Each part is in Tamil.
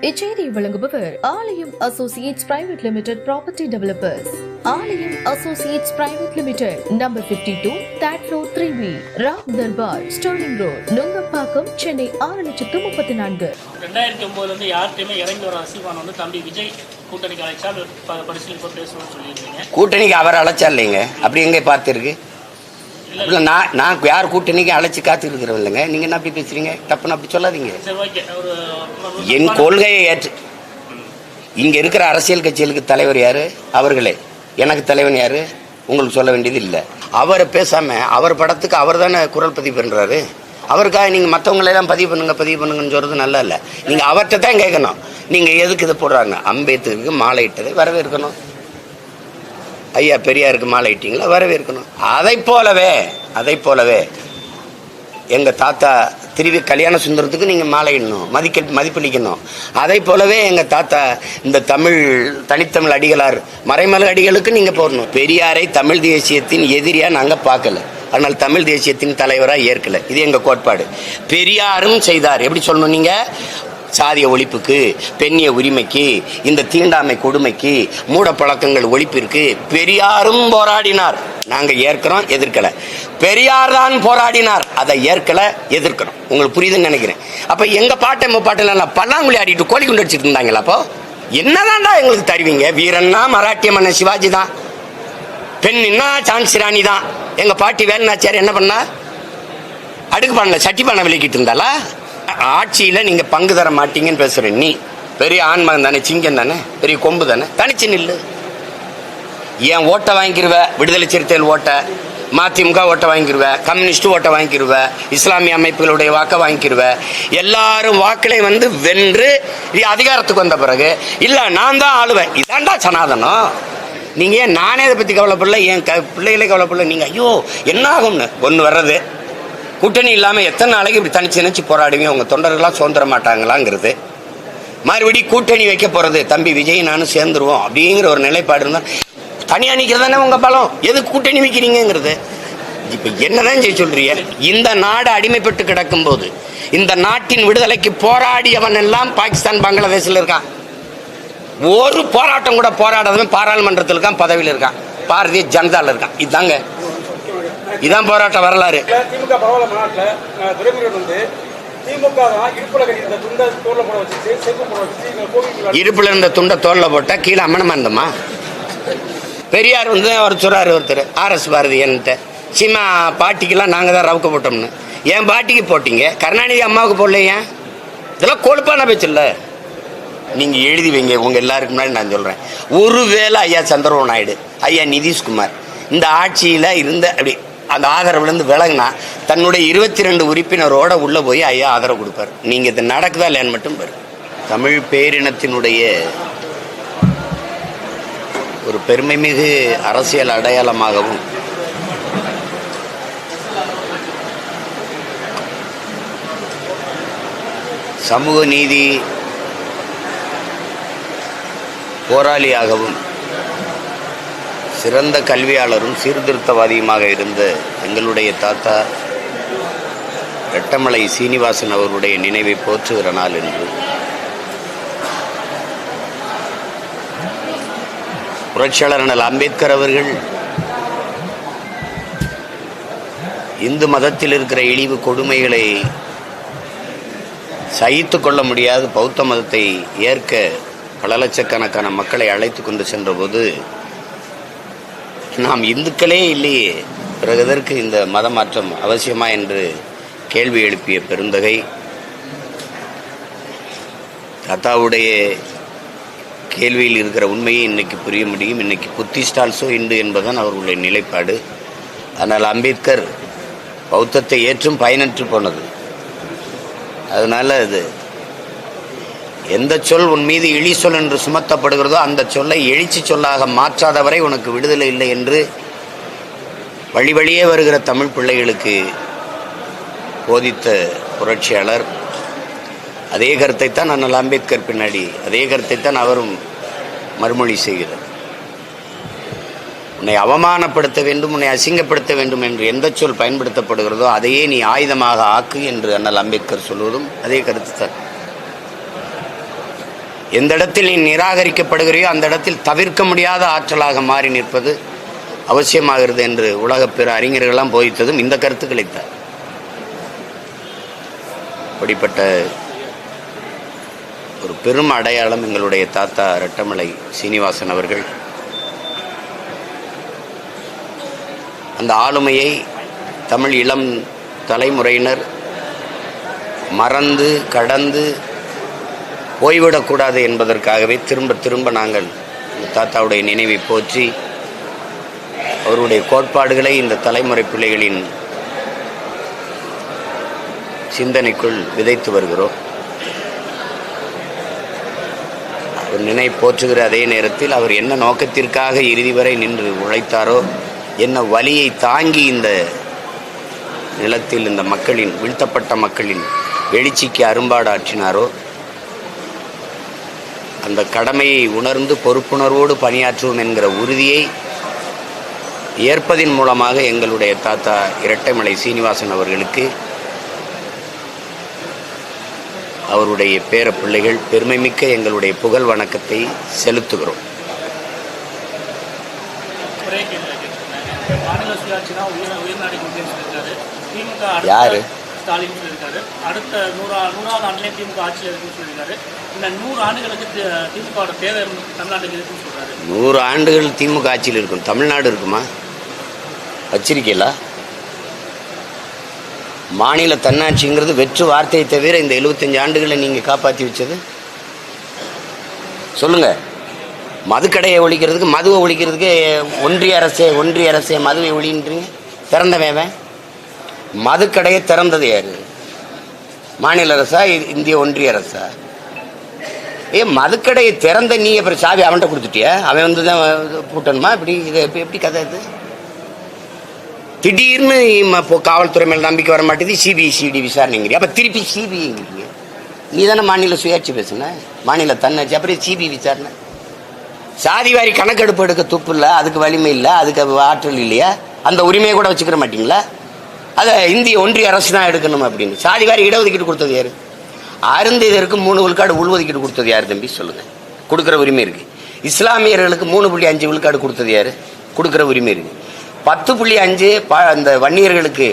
இச்செய்தியை வழங்குபவர் Aalayam associates private limited property developers. Aalayam associates private limited, number 52, third floor, 3B, Ram Darbar, Sterling road, Nungambakkam, Chennai 6,34,000. 2009 யார்கிட்டயுமே இறங்கி வர ரசிகன் வந்து தம்பி விஜய் கூட்டணிக்கு அழைச்சால் பரிசீலிப்ப பேசணும்னு சொல்லியிருந்தீங்க. கூட்டணிக்கு அவர் அழைச்சா இல்லைங்க, அப்படி எங்கே பார்த்துருக்கு? நான் யார் கூட்டணிக்கு அழைச்சி காத்து இருக்கிறவன் இல்லைங்க. நீங்க என்ன அப்படி பேசுறீங்க? தப்புன்னு அப்படி சொல்லாதீங்க. என் கொள்கையை ஏற்று இங்க இருக்கிற அரசியல் கட்சிகளுக்கு தலைவர் யாரு? அவர்களே. எனக்கு தலைவன் யாரு? உங்களுக்கு சொல்ல வேண்டியது இல்லை. அவரை பேசாம அவர் படத்துக்கு அவர் தானே குரல் பதிவு பண்றாரு. அவருக்காக நீங்க மற்றவங்களெல்லாம் பதிவு பண்ணுங்கன்னு சொல்றது நல்லா இல்லை. நீங்க அவர்கிட்ட தான் கேட்கணும். நீங்க எதுக்கு இதை போடுறாங்க? அம்பேத்கருக்கு மாலை இட்டதை வரவேற்கணும். ஐயா பெரியாருக்கு மாலை இட்டீங்களா? வரவேற்கணும். அதை போலவே எங்க தாத்தா திருவி கல்யாண சுந்தரத்துக்கு நீங்க மாலை இடணும், மதிப்பளிக்கணும். அதை போலவே எங்க தாத்தா இந்த தனித்தமிழ் அடிகளார் மறைமலை அடிகளுக்கு நீங்க போடணும். பெரியாரை தமிழ் தேசியத்தின் எதிரியா நாங்க பார்க்கல, ஆனால் தமிழ் தேசியத்தின் தலைவராக ஏற்கல. இது எங்க கோட்பாடு. பெரியாரும் செய்தார். எப்படி சொல்லணும்? நீங்க சாதிய ஒழிப்புக்கு, பெண்ணிய உரிமைக்கு, இந்த தீண்டாமை கொடுமைக்கு, மூட பழக்கங்கள் ஒழிப்பிற்கு பெரியாரும் போராடினார். நாங்க ஏற்கிறோம், எதிர்க்கல. பெரியார் தான் போராடினார், அதை ஏற்கல, எதிர்க்கிறோம். உங்களுக்கு புரியுதுன்னு நினைக்கிறேன். அப்ப எங்க பாட்டெல்லாம் பல்லாங்குழி ஆடிட்டு கோழி குண்டு அடிச்சுட்டு இருந்தாங்களா? அப்போ என்னதான்டா எங்களுக்கு தருவீங்க? வீரன்னா மராட்டிய மன்னன் சிவாஜி தான், பெண்ணின்னா சான்சி ராணி தான். எங்க பாட்டி வேலுநாச்சியார் என்ன பண்ணா? அடுக்கு பண்ணல, சட்டி பண்ண விலக்கிட்டு இருந்தாலா? ஆட்சியில நீங்க பங்கு தர மாட்டீங்கன்னு பேசுற நீ பெரிய ஆண்மகன் தானே, சிங்கம் தானே, பெரிய கொம்பு தானே, தனிச்சு நில்லு. ஏன் ஓட்டை வாங்கிக்கிருவ? விடுதலை சிறுத்தைகள் ஓட்டை, மதிமுக ஓட்டை வாங்கிக்கிருவ, கம்யூனிஸ்ட் ஓட்டை வாங்கிக்கிருவ, இஸ்லாமிய அமைப்புகளுடைய வாக்கை வாங்கிக்கிருவ. எல்லாரும் வாக்களை வென்று அதிகாரத்துக்கு வந்த பிறகு இல்ல நான் தான் ஆளுவேன், இதாண்டா சனாதனம். நீங்க ஏன் நானே இதை பத்தி கவலைப்படல, என் பிள்ளைகளே கவலைப்படல. நீங்க ஐயோ என்ன ஆகும்னு ஒன்று வர்றது. கூட்டணி இல்லாமல் எத்தனை நாளைக்கு இப்படி தனிச்சு போராடுவீங்க? உங்க தொண்டர்களாம் சுதந்திர மாட்டாங்களாங்கிறது. மறுபடியும் கூட்டணி வைக்க போறது, தம்பி விஜய் நானும் சேர்ந்துருவோம் அப்படிங்கிற ஒரு நிலைப்பாடு இருந்தா தனியா நிக்கிறதானே உங்க பலம். எது கூட்டணி வைக்கிறீங்கிறது? இப்ப என்னதான் செய்ய சொல்றீங்க? இந்த நாடு அடிமைப்பட்டு கிடக்கும் போது இந்த நாட்டின் விடுதலைக்கு போராடியவன் எல்லாம் பாகிஸ்தான், பங்களாதேஷ்ல இருக்கான். ஒரு போராட்டம் கூட போராடாதவன் பாராளுமன்றத்தில் இருக்கான், பதவியில் இருக்கான், பாரதிய ஜனதால இருக்கான். இதான் போராட்ட வரலாறு. இடுப்புல இருந்த துண்டை தோல்ல போட்டா கீழே அம்மனமா இருந்தமா? பெரியார் அவர் சொல்றாரு, ஒருத்தர் RS பாரதி என்கிட்ட, சீமா பாட்டிக்கெல்லாம் நாங்க தான் ரவுக்க போட்டோம்னு. என் பாட்டிக்கு போட்டீங்க, கருணாநிதி அம்மாவுக்கு போடல. ஏன்? இதெல்லாம் கொழுப்பான பேச்சு இல்ல. நீங்க எழுதி வைங்க, உங்க எல்லாருக்கு முன்னாடி நான் சொல்றேன். ஒருவேளை ஐயா சந்திரபாபு நாயுடு, ஐயா நிதிஷ்குமார் இந்த ஆட்சியில இருந்த அப்படி அந்த ஆதரவுலேருந்து விலகுனா தன்னுடைய 22 உறுப்பினரோட உள்ள போய் ஐயா ஆதரவு கொடுப்பார். நீங்க இது நடக்குதா இல்லையான்னு மட்டும் பாரு. தமிழ் பேரினத்தினுடைய ஒரு பெருமைமிகு அரசியல் அடையாளமாகவும் சமூக நீதி போராளியாகவும் சிறந்த கல்வியாளரும் சீர்திருத்தவாதியுமாக இருந்த எங்களுடைய தாத்தா ரெட்டமலை சீனிவாசன் அவர்களுடைய நினைவை போற்றுகிற நாள் என்று புரட்சியாளர் அண்ணல் அம்பேத்கர் அவர்கள் இந்து மதத்தில் இருக்கிற இழிவு கொடுமைகளை சகித்து கொள்ள முடியாது பௌத்த மதத்தை ஏற்க பல லட்சக்கணக்கான மக்களை அழைத்து கொண்டு சென்ற போது நாம் இந்துக்களே இல்லையே, பிறகு எதற்கு இந்த மத மாற்றம் அவசியமா என்று கேள்வி எழுப்பிய பெருந்தகை தாத்தாவுடைய கேள்வியில் இருக்கிற உண்மையை இன்னைக்கு புரிய முடியும். இன்னைக்கு புத்திஸ்ட் ஆல்சோ இந்து என்பதுதான் அவர்களுடைய நிலைப்பாடு. ஆனால் அம்பேத்கர் பௌத்தத்தை ஏற்றும் பயனற்று போனது. அதனால அது எந்த சொல் உன் மீது இழி சொல் என்று சுமத்தப்படுகிறதோ அந்த சொல்லை எழுச்சி சொல்லாக மாற்றாதவரை உனக்கு விடுதலை இல்லை என்று வழி வழியே வருகிற தமிழ் பிள்ளைகளுக்கு போதித்த புரட்சியாளர். அதே கருத்தை தான் அண்ணல் அம்பேத்கர் பின்னாடி அதே கருத்தை தான் அவரும் மறுமொழி செய்கிறார். உன்னை அவமானப்படுத்த வேண்டும், உன்னை அசிங்கப்படுத்த வேண்டும் என்று எந்த சொல் பயன்படுத்தப்படுகிறதோ அதையே நீ ஆயுதமாக ஆக்கு என்று அண்ணல் அம்பேத்கர் சொல்வதும் அதே கருத்து தான். எந்த இடத்தில் நீ நிராகரிக்கப்படுகிறையோ அந்த இடத்தில் தவிர்க்க முடியாத ஆற்றலாக மாறி நிற்பது அவசியமாகிறது என்று உலகப் பிற அறிஞர்களெல்லாம் போதித்ததும் இந்த கருத்துக்களைத்தான். அப்படிப்பட்ட ஒரு பெரும் அடையாளம் எங்களுடைய தாத்தா ரெட்டமலை சீனிவாசன் அவர்கள். அந்த ஆளுமையை தமிழ் இளம் தலைமுறையினர் மறந்து கடந்து போய்விடக்கூடாது என்பதற்காகவே திரும்ப திரும்ப நாங்கள் தாத்தாவுடைய நினைவை போற்றி அவருடைய கோட்பாடுகளை இந்த தலைமுறை பிள்ளைகளின் சிந்தனைக்குள் விதைத்து வருகிறோம். அவர் நினைவு போற்றுகிற அதே நேரத்தில் அவர் என்ன நோக்கத்திற்காக இறுதி வரை நின்று உழைத்தாரோ, என்ன வலியை தாங்கி இந்த நிலத்தில் இந்த மக்களின் வீழ்த்தப்பட்ட மக்களின் எழுச்சிக்கு அரும்பாடாற்றினாரோ, அந்த கடமையை உணர்ந்து பொறுப்புணர்வோடு பணியாற்றுவோம் என்கிற உறுதியை ஏற்பதின் மூலமாக எங்களுடைய தாத்தா இரட்டைமலை சீனிவாசன் அவர்களுக்கு அவருடைய பேர பிள்ளைகள் பெருமைமிக்க எங்களுடைய புகழ் வணக்கத்தை செலுத்துகிறோம். யாரு ஸ்டாலின் சொல்லியிருக்காரு, அடுத்த 100வது ஆண்டுலேயே திமுக ஆட்சியில் இருக்குன்னு சொல்லியிருக்காரு. இந்த 100 ஆண்டுகளுக்கு திமுகவோட தேவை தமிழ்நாட்டுக்கு இருக்குன்னு சொல்றாரு. 100 ஆண்டுகள் திமுக ஆட்சியில் இருக்கும். தமிழ்நாடு இருக்குமா? வச்சிருக்கீங்களா? மாநில தன்னாட்சிங்கிறது வெற்று வார்த்தையை தவிர இந்த 75 ஆண்டுகளை நீங்கள் காப்பாற்றி வச்சது சொல்லுங்க. மதுக்கடையை ஒழிக்கிறதுக்கு, மதுவை ஒழிக்கிறதுக்கு ஒன்றிய அரசே மதுவை ஒழின்றீங்க. திறந்தவன் மதுக்கடையை திறந்தது யாரு? மாநில அரசா, இந்திய ஒன்றிய அரசா? மதுக்கடையை திறந்த நீ அப்புறம் சாவி அவன்கிட்ட கொடுத்துட்டியா? அவன் வந்து தான் பூட்டணுமா? இப்படி இது எப்படி கதை இது? திடீர்னு இப்போ காவல்துறை மேலே நம்பிக்கை வர மாட்டேது, சிபிசிடி விசாரணைங்கிறீங்க. அப்போ திருப்பி சிபிஐங்கிறீங்க. நீ தானே மாநில சுயாட்சி பேசுன, மாநில தன்னாட்சி, அப்புறம் சிபி விசாரணை. சாதிவாரி கணக்கெடுப்பு எடுக்க துப்பு இல்லை, அதுக்கு வலிமை இல்லை, அதுக்கு ஆற்றல் இல்லையா? அந்த உரிமையை கூட வச்சுக்கிற மாட்டீங்களா? அதை இந்திய ஒன்றிய அரசு தான் எடுக்கணும் அப்படின்னு. சாதிவாரி இடஒதுக்கீடு கொடுத்தது யாரு? அருந்ததியருக்கு 3 விழுக்காடு உள்ஒதுக்கீடு கொடுத்தது யார் தம்பி சொல்லுங்க? கொடுக்குற உரிமை இருக்கு. இஸ்லாமியர்களுக்கு 3.5 விழுக்காடு கொடுத்தது யாரு? கொடுக்குற உரிமை இருக்கு. 10.5 அந்த வன்னியர்களுக்கு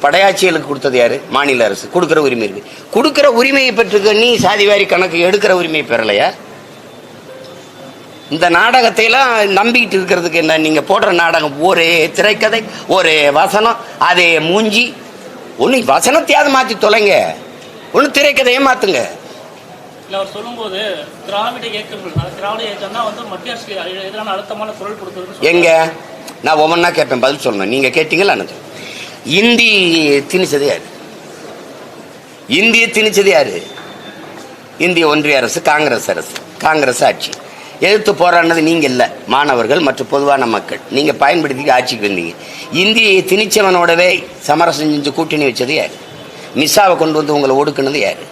படையாட்சிகளுக்கு கொடுத்தது யாரு? மாநில அரசு. கொடுக்குற உரிமை இருக்கு. கொடுக்குற உரிமையை பெற்றுக்க நீ சாதிவாரி கணக்கு எடுக்கிற உரிமையை பெறலையா? இந்த நாடகத்தை எல்லாம் நம்பிக்கிட்டு இருக்கிறதுக்கு என்ன? நீங்க போடுற நாடகம் ஒரே திரைக்கதை, ஒரே வசனம், அதே மூஞ்சி. ஒன்று வசனத்தையாவது மாற்றி தொலைங்க, ஒன்று திரைக்கதையை மாத்துங்க. அவர் சொல்லும்போது திராவிட இயக்கம்னா வந்து மத்திய அரசுக்கு எதிரான அழுத்தமான குரல் கொடுத்தது எங்க? நான் ஒவ்வொன்றா கேட்பேன், பதில் சொல்லணும். நீங்க கேட்டீங்களா? இந்தி திணிச்சது யாரு? இந்திய திணிச்சது யாரு? இந்திய ஒன்றிய அரசு, காங்கிரஸ் ஆட்சி. எதிர்த்து போராடினது நீங்க இல்ல, மாணவர்கள் மற்றும் பொதுவான மக்கள். நீங்க பயன்படுத்தி ஆட்சிக்கு வந்தீங்க. இந்தியை திணிச்சவனோடவே சமரசம் செஞ்சு கூட்டணி வச்சது யாரு? மிஸ்ஸாவை கொண்டு வந்து உங்களை ஒடுக்குனது யாரு?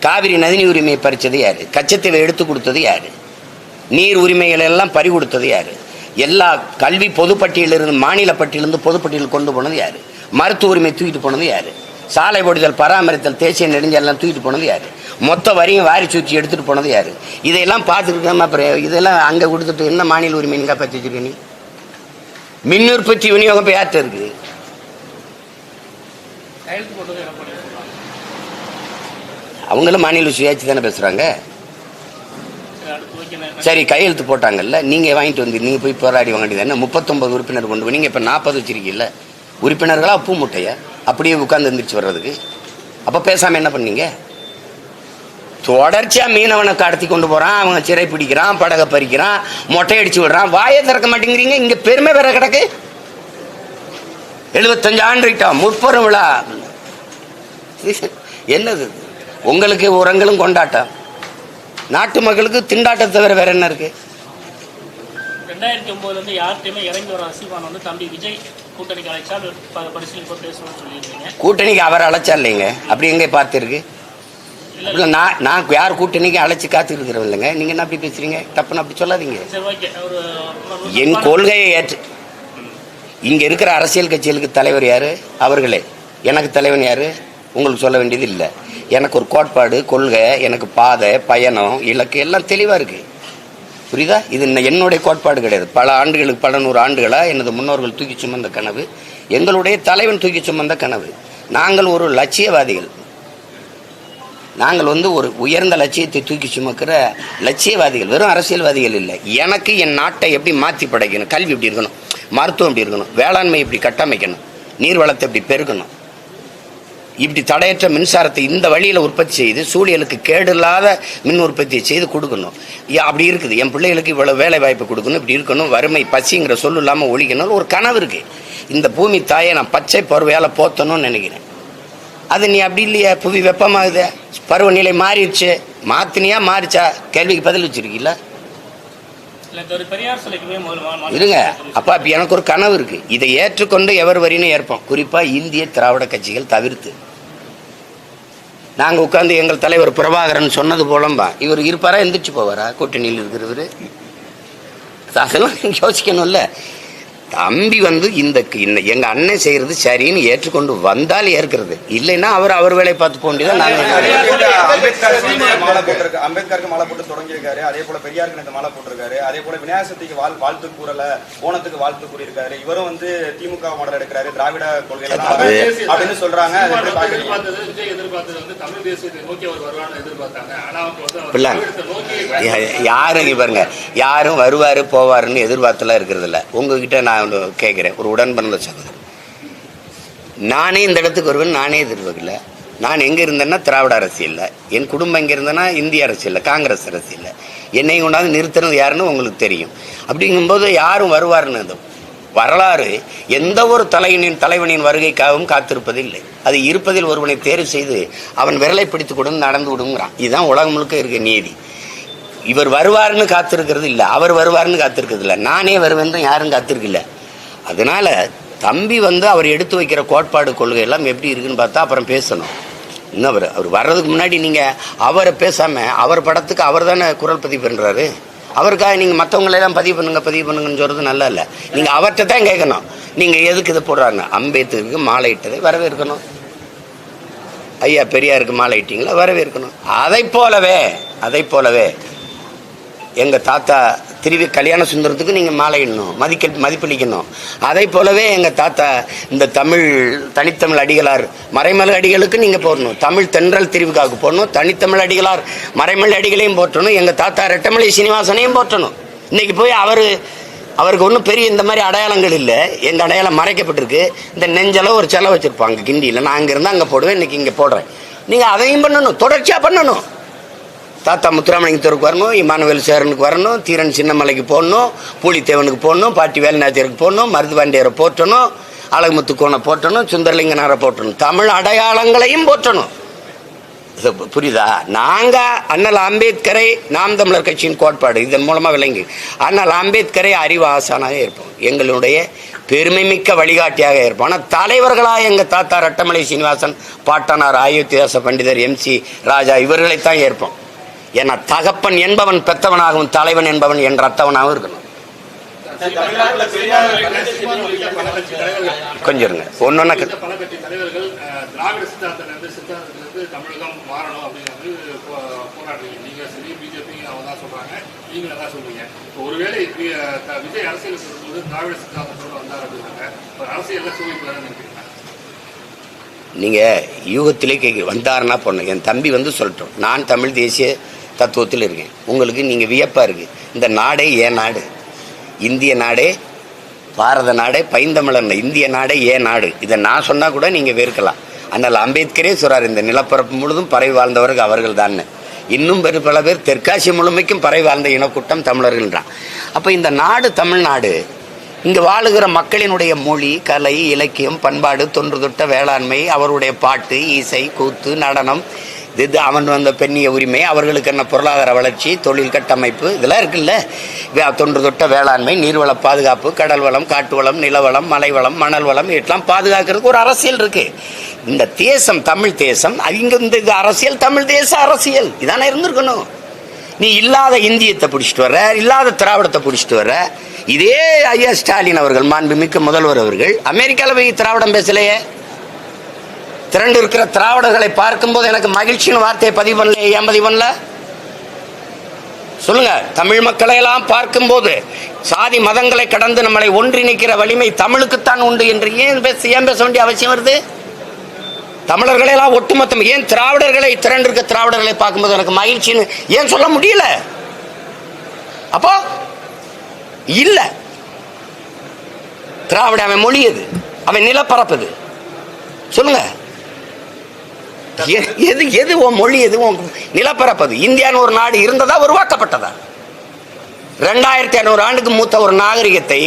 காவிரி நதிநீர் உரிமையை பறிச்சது யாரு? கச்சத்தீவை எடுத்து கொடுத்தது யாரு? நீர் உரிமைகள் எல்லாம் பறி கொடுத்தது யாரு? எல்லா கல்வி பொதுப்பட்டியலிருந்து, மாநில பட்டியலிருந்து பொதுப்பட்டியல் கொண்டு போனது யாரு? மருத்துவ உரிமை தூக்கிட்டு போனது யாரு? சாலை போடுதல், பராமரித்தல், தேசிய நெடுஞ்சாலையெல்லாம் தூக்கிட்டு போனது யாரு? மொத்த வரியும் வாரி சூச்சி எடுத்துட்டு போனது யாரு? இதையெல்லாம் பார்த்துக்கிட்டோம். அப்புறம் இதெல்லாம் அங்கே கொடுத்துட்டு என்ன மாநில உரிமை நீங்க பற்றி வச்சிருக்க? நீ மின் உற்பத்தி விநியோகம் இப்போ யார்கிட்ட இருக்கு? அவங்களும் மாநில சுயாட்சி தானே பேசுறாங்க. சரி, கையெழுத்து போட்டாங்கல்ல, நீங்க வாங்கிட்டு வந்து நீங்க போய் போராடி வாங்கிட்டு தானே 39 உறுப்பினர் கொண்டு போய். நீங்க இப்ப 40 வச்சிருக்கீங்கல்ல உறுப்பினர்களா? பூ முட்டையா அப்படியே உட்கார்ந்து எந்திரிச்சு வர்றதுக்கு? அப்ப பேசாம என்ன பண்ணீங்க? தொடர்ச்சியா மீனவனை கடத்தி கொண்டு போறான், அவங்க சிறை பிடிக்கிறான், படகை பறிக்கிறான், மொட்டை அடிச்சு விடுறான். வாயை திறக்க மாட்டேங்கிறீங்க. இங்க பெருமை வேற கிடக்கு. 75 ஆண்டு முற்பெரும் விழா என்னது? உங்களுக்கு உரங்களும் கொண்டாட்டம், நாட்டு மக்களுக்கு திண்டாட்டம் தவிர வேற என்ன இருக்கு? 2009 யார்கிட்டயுமே இறங்கி வர சீமான் வந்து தம்பி விஜய் கூட்டணிக்கு அழைச்சா பரிசீலிப்போ பேசணும்னு சொல்லியிருக்கீங்க. கூட்டணிக்கு அவர் அழைச்சா இல்லைங்க, அப்படி எங்கே பார்த்துருக்கு? நான் யார் கூட்டணிக்கு அழைச்சி காத்துட்டு இருக்கிறவன் இல்லைங்க. நீங்க என்ன அப்படி பேசுறீங்க? தப்புன்னு அப்படி சொல்லாதீங்க. என் கொள்கையை ஏற்று இங்க இருக்கிற அரசியல் கட்சிகளுக்கு தலைவர் யாரு? அவர்களே. எனக்கு தலைவன் யாரு? உங்களுக்கு சொல்ல வேண்டியது இல்லை. எனக்கு ஒரு கோட்பாடு, கொள்கை, எனக்கு பாதை, பயணம், இலக்கு எல்லாம் தெளிவாக இருக்குது. புரியுதா? இது என்னுடைய கோட்பாடு கிடையாது. பல ஆண்டுகளுக்கு, பல 100 ஆண்டுகளாக எனது முன்னோர்கள் தூக்கி சுமந்த கனவு, எங்களுடைய தலைவன் தூக்கி சுமந்த கனவு. நாங்கள் ஒரு லட்சியவாதிகள். நாங்கள் ஒரு உயர்ந்த லட்சியத்தை தூக்கி சுமக்கிற லட்சியவாதிகள், வெறும் அரசியல்வாதிகள் இல்லை. எனக்கு என் நாட்டை எப்படி மாற்றி படைக்கணும், கல்வி எப்படி இருக்கணும், மருத்துவம் எப்படி இருக்கணும், வேளாண்மை எப்படி கட்டமைக்கணும், நீர்வளத்தை எப்படி பெருக்கணும், இப்படி தடையற்ற மின்சாரத்தை இந்த வழியில் உற்பத்தி செய்து சூழலுக்கு கேடு இல்லாத மின் உற்பத்தியை செய்து கொடுக்கணும். அப்படி இருக்குது. என் பிள்ளைகளுக்கு இவ்வளோ வேலை வாய்ப்பு கொடுக்கணும், இப்படி இருக்கணும், வறுமை பசிங்கிற சொல்லு இல்லாமல் ஒழிக்கணும்னு ஒரு கனவு இருக்குது. இந்த பூமி தாயை நான் பச்சை பருவையால் போத்தணும்னு நினைக்கிறேன். அது நீ அப்படி இல்லையா? புவி வெப்பமாகுது, பருவநிலை மாறிடுச்சு. மாத்தினியா மாறிச்சா? கேள்விக்கு பதில் வச்சிருக்கீங்களா? இருங்க அப்பா, இப்போ எனக்கு ஒரு கனவு இருக்கு. இதை ஏற்றுக்கொண்டு எவர் வரின்னு ஏற்போம். குறிப்பா இந்திய திராவிட கட்சிகள் தவிர்த்து நாங்கள் உட்காந்து எங்கள் தலைவர் பிரபாகரன் சொன்னது போலம்பா இவர் இருப்பாரா, எந்திரிச்சு போவாரா? கூட்டணியில் இருக்கிறவரு அதெல்லாம் யோசிக்கணும்ல. தம்பி இந்த எங்க அண்ணன் செய்யறது சரின்னு ஏற்றுக்கொண்டு வந்தால் ஏற்கிறது, இல்லைன்னா அவர் வேலையை பார்த்து போக வேண்டியதான். அம்பேத்கருக்கு மாலை போட்டு தொடங்கியிருக்காரு, அதே போல பெரியாருக்கு மாலை போட்டிருக்காரு, அதே போல விநாயகத்துக்கு வாழ்த்து கூறல, ஓணத்துக்கு வாழ்த்து கூறியிருக்காரு. இவரும் திமுக மாடல் எடுக்கிறாரு, திராவிட கொள்கை அப்படின்னு சொல்றாங்க. யாரும் பாருங்க, யாரும் வருவாரு போவாருன்னு எதிர்பார்த்தெல்லாம் இருக்கிறது இல்ல. உங்ககிட்ட நான் கேட்கிறேன், ஒரு உடன் பிறந்த சகோதரர், நானே இந்த இடத்துக்கு வருவேன் நானே எதிர்பார்க்கல. நான் எங்க இருந்தேன்னா திராவிட அரசியல்ல, என் குடும்பம் எங்க இருந்தேன்னா இந்திய அரசியல்ல, காங்கிரஸ் அரசியல்ல. என்னை கொண்டாந்து நிறுத்தினது யாருன்னு உங்களுக்கு தெரியும். அப்படிங்கும்போது யாரும் வருவாருன்னு வரலாறு எந்த ஒரு தலைவனின் வருகைக்காகவும் காத்திருப்பதில்லை. அது இருப்பதில் ஒருவனை தேர்வு செய்து அவன் விரலை பிடித்து கொண்டு நடந்து விடுங்கிறான். இதுதான் உலகம் முழுக்க இருக்க நீதி. இவர் வருவார்னு காத்திருக்கிறது இல்லை, அவர் வருவார்னு காத்திருக்கிறது இல்லை, நானே வருவேன் தான் யாரும் காத்திருக்கல. அதனால தம்பி அவர் எடுத்து வைக்கிற கோட்பாடு கொள்கை எல்லாம் எப்படி இருக்குன்னு பார்த்தா அப்புறம் பேசணும். இன்னும் அவர் வர்றதுக்கு முன்னாடி நீங்கள் அவரை பேசாமல் அவர் படத்துக்கு அவர் தானே குரல் பதிவு பண்ணுறாரு. அவருக்காக நீங்கள் மற்றவங்களெல்லாம் பதிவு பண்ணுங்கன்னு சொல்கிறது நல்லா இல்லை. நீங்கள் அவர்கிட்ட தான் கேட்கணும், நீங்கள் எதுக்கு இதை போடுறாங்க. அம்பேத்கருக்கு மாலை இட்டதை வரவேற்கணும், ஐயா பெரியாருக்கு மாலை இட்டீங்களா வரவேற்கணும். அதை போலவே எங்கள் தாத்தா திருவி கல்யாண சுந்தரத்துக்கு நீங்கள் மாலை இடணும், மதிப்பளிக்கணும். அதை போலவே எங்கள் தாத்தா இந்த தனித்தமிழ் அடிகளார் மறைமலை அடிகளுக்கு நீங்கள் போடணும், தமிழ் தென்றல் திருவிக்காவுக்கு போடணும், தனித்தமிழ் அடிகளார் மறைமலை அடிகளையும் போற்றணும், எங்கள் தாத்தா ரெட்டமலை சீனிவாசனையும் போற்றணும். இன்னைக்கு போய் அவருக்கு ஒன்றும் பெரிய இந்த மாதிரி அடையாளங்கள் இல்லை. எங்கள் அடையாளம் மறைக்கப்பட்டிருக்கு. இந்த நெஞ்சளவு ஒரு செலவு வச்சுருப்பாங்க கிண்டியில், நான் அங்கே இருந்தால் அங்கே போடுவேன், இன்னைக்கு இங்கே போடுறேன். நீங்கள் அதையும் பண்ணணும், தொடர்ச்சியாக பண்ணணும். தாத்தா முத்துராமலிங்கத்தூருக்கு வரணும், இமானுவேல் சேரனுக்கு வரணும், தீரன் சின்னமலைக்கு போடணும், பூலித்தேவனுக்கு போடணும், பாட்டி வேலுநாச்சியருக்கு போடணும், மருதுபாண்டியரை போற்றணும், அழகுமுத்துக்கோனை போற்றணும், சுந்தரலிங்கனாரை போற்றணும், தமிழ் அடையாளங்களையும் போற்றணும். புரியுதா? நாங்கள் அண்ணல் அம்பேத்கரை நாம் தமிழர் கட்சியின் கோட்பாடு இதன் மூலமாக விளங்கி அண்ணல் அம்பேத்கரை அறிவு ஆசானாக இருப்போம், எங்களுடைய பெருமைமிக்க வழிகாட்டியாக இருப்போம். ஆனால் தலைவர்களாக எங்கள் தாத்தா ரெட்டமலை சீனிவாசன், பாட்டனார் அயோத்திதாச பண்டிதர், MC ராஜா இவர்களைத்தான் ஏற்போம். ஏன்னா தகப்பன் என்பவன் பெத்தவனாகவும் தலைவன் என்பவன் என்ற அத்தவனாகவும் இருக்கணும். கொஞ்சம் இருங்க, ஒன்னொன்னா நீங்க யூகத்திலே கேட்க வந்தாருன்னா பொண்ணு என் தம்பி சொல்லட்டும். நான் தமிழ் தேசிய தத்துவத்தில் இருக்கேன். உங்களுக்கு நீங்க வியப்பா இருக்கு, இந்த நாடே ஏன் நாடு, இந்திய நாடே பாரத நாடே பைந்தமிழன் இந்திய நாடே ஏன் நாடு, இதை நான் சொன்னா கூட நீங்க வெறுக்கலாம். அதனால் அம்பேத்கரே சொல்றாரு, இந்த நிலப்பரப்பு முழுதும் பறவை வாழ்ந்தவர்கள் அவர்கள் தான். இன்னும் பல பேர் தெற்காசிய முழுமைக்கும் பறவை வாழ்ந்த இனக்கூட்டம் தமிழர்கள்ன்றான். அப்போ இந்த நாடு தமிழ்நாடு, இங்கு வாழுகிற மக்களினுடைய மொழி, கலை, இலக்கியம், பண்பாடு, தொன்று தொட்ட வேளாண்மை, அவருடைய பாட்டு, இசை, கூத்து, நடனம், இது அவன் பெண்ணிய உரிமை, அவர்களுக்கு என்ன பொருளாதார வளர்ச்சி, தொழில் கட்டமைப்பு, இதெல்லாம் இருக்குல்ல. தொன்று தொட்ட வேளாண்மை, நீர்வள பாதுகாப்பு, கடல் வளம், காட்டு வளம், நிலவளம், மலை வளம், மணல் வளம், இதெல்லாம் பாதுகாக்கிறதுக்கு ஒரு அரசியல் இருக்கு. இந்த தேசம் தமிழ் தேசம், அவங்க இந்த அரசியல் தமிழ் தேச அரசியல் இதானே இருந்திருக்கணும். நீ இல்லாத இந்தியத்தை பிடிச்சிட்டு வர்ற, இல்லாத திராவிடத்தை பிடிச்சிட்டு வர்ற. இதே ஐயா ஸ்டாலின் அவர்கள், மாண்புமிக்க முதல்வர் அவர்கள், அமெரிக்காவில் போய் திராவிடம் பேசலையே. திரண்டு இருக்கிற திராவிடர்களை பார்க்கும்போது எனக்கு மகிழ்ச்சியின் வார்த்தையை பதிவு பண்ணல. ஏன் பதிவு பண்ணல சொல்லுங்க? தமிழ் மக்களை எல்லாம் பார்க்கும்போது சாதி மதங்களை கடந்து நம்மளை ஒன்றிணைக்கிற வலிமை தமிழுக்குத்தான் உண்டு என்று ஏன் பேச வேண்டிய அவசியம் வருது? தமிழர்களை எல்லாம் ஒட்டுமொத்தம் ஏன் திராவிடர்களை திரண்டிருக்க திராவிடர்களை பார்க்கும்போது எனக்கு மகிழ்ச்சின்னு ஏன் சொல்ல முடியல? அப்போ இல்ல, திராவிட அவன் மொழி எது? அவன் நிலப்பரப்புது. சொல்லுங்க, எது எது உன் மொழி, எது உன் நிலப்பரப்பது? இந்தியான்னு ஒரு நாடு இருந்ததா, உருவாக்கப்பட்டதா? 2500 ஆண்டுக்கு மூத்த ஒரு நாகரிகத்தை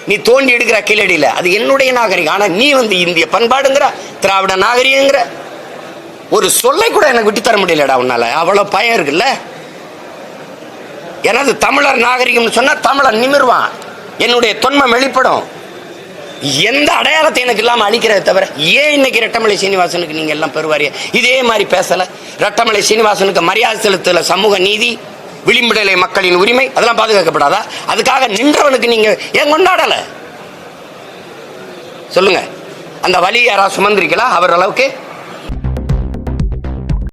நீ தோண்டி எடுக்கிற கீழடியில, அது என்னுடைய நாகரிகம். ஆனா நீ வந்து இந்திய பண்பாடுங்கிற, திராவிட நாகரிகங்கிற ஒரு சொல்லை கூட எனக்கு விட்டு தர முடியலடா உன்னால. அவ்வளவு பயம் இருக்குல்ல. எனது தமிழர் நாகரிகம்னு சொன்னா தமிழன் நிமிர்வான், என்னுடைய தொன்மம் வெளிப்படும். எந்த அடையாளத்தை எனக்கு இல்லாம அழிக்கிறத தவிர ஏன் இன்னைக்கு ரெட்டமலை சீனிவாசனுக்கு நீங்க எல்லாம் பெறுவாரியா இதே மாதிரி பேசல? ரெட்டமலை சீனிவாசனுக்கு மரியாதை செலுத்தல, சமூக நீதி, விளிம்புநிலை மக்களின் உரிமை அதெல்லாம் பாதுகாக்கப்படாதா? அதுக்காக நின்றவனுக்கு நீங்க ஏன் கொண்டாடல? சொல்லுங்க, அந்த வலி யாரா சுமந்திருக்கலாம் அவர் அளவுக்கு?